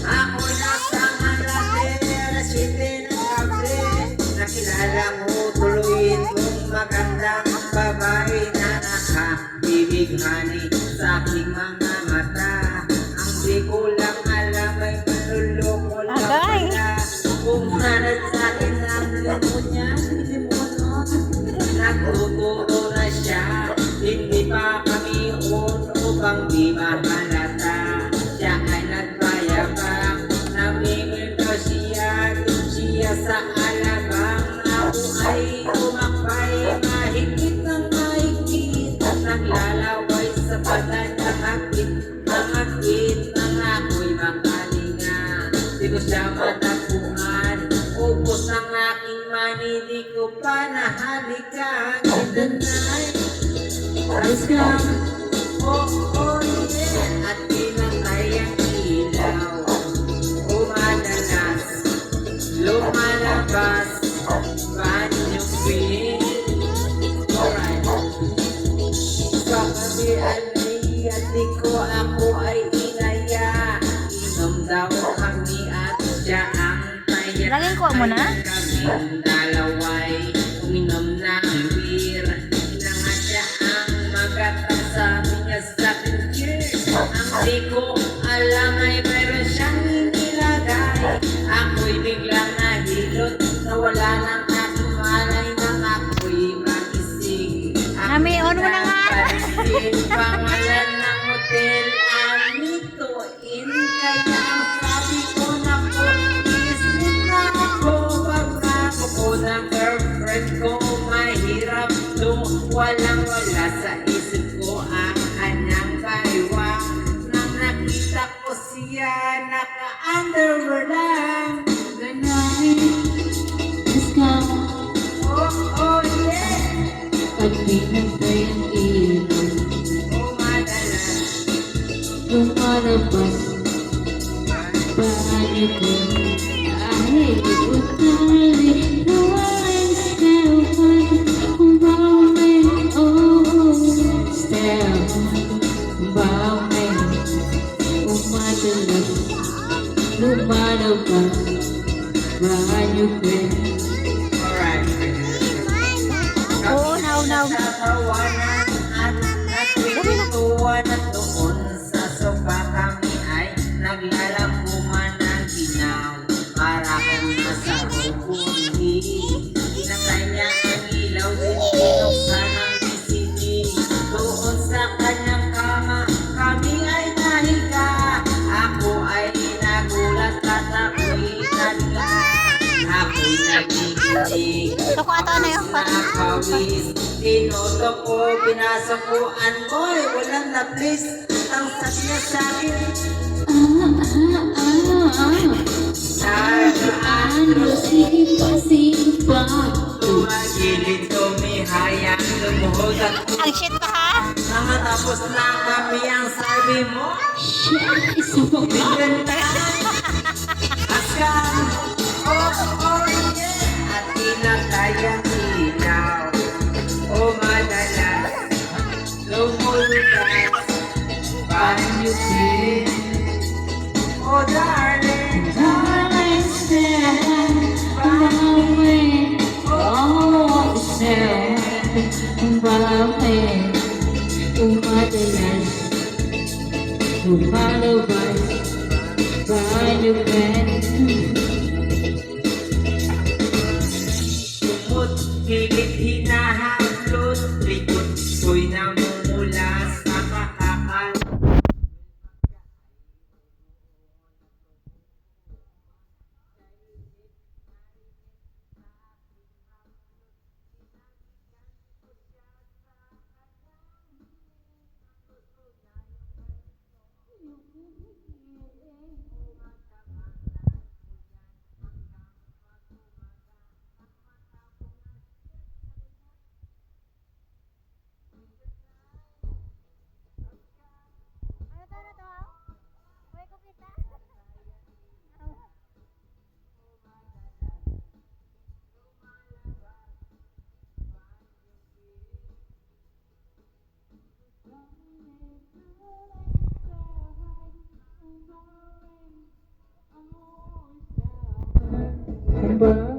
Ako nasa Manila, city ng kape. Nakilala mo tuloy itong magandang babae na nakabibighani sa aking mga mata. Ang di ko lang alam ay manluloko lang pala. Kung hanad sa akin ang demonyan, demonon, nagtuturo na siya. Hindi pa kami upang di mahalata. Siya ay nagbayabang, namimil daw siya sa alabang. Ako ay umakbay, mahigpit ng mahigpit, naglalaway sa balat ng akit, nang ako'y makalinga. Di ko siya matapuan, ubos ang aking money, di ko pa nahalikan. In the night, let's go. Oh, oh, yeah. At pinatay ang ilaw. Umadalas, lumalabas, banyo queen. Alright. Sa kabihan ay ati ko, ako ay inaya. Inom daw kami at siya ang taya. Lagyan ko mo na? Kaming dalaway, uminom ng beer. Inangat siya ang magata, sabi niya sa akin, cheers. Ang di ko alam ay meron siyang inilagay. Ako'y biglang nahilot, nawala ng aking malay nang ako'y magising. Mami, on mo na nga. Pangalan ng hotel, Amito Inn. Kaya ang sabi ko na po, isip na ako. Pagkako ko ng girlfriend ko, mahirap to. Walang-wala sa isip ko ang kanyang baywang. Nang nakita ko siya, naka-underwear lang. Ganahin, Let's go. oh, oh yeah. Pag pinatay ang ilaw, Umadalas, lumalabas, banyo ko. Dahil utali, nawawin Stefan. Umbamin, oh, Stefan. Umbamin, umadalas, lumalabas, banyo ko. alright. Oo, now. Sa kawanan at nagpipintuan at doon sa sofa kami ay naglalampuman ng ginaw. Para kang nasa rukundi. Pinatay niya ang ilaw din pinuksan ang VCD. Doon sa kanyang kama kami ay nahiga. Ako ay nagulat at ako'y nagla. Ako'y nagigilig. Ito ko ata na yung Nakawis, tinoto ko, binasakuan mo'y walang na-please. Ang sabi niya sa'kin, Ano sipa-sipa, tumagilid, tumihaya, lumuhod at ang shit ka ha? mga tapos na kami ang sabi mo. siya isa pa ba? Biganta, askan, oh yeah. At pinatay ang ilaw, o madalas, lumulutas, banyo din. Oh darling, Darling, stand, darling, oh, stand, darling, umadalas, lumalabas, banyo ka. Sumot, pilit, hinahaplot, likod ko'y namumula sa kakakal. Bawi,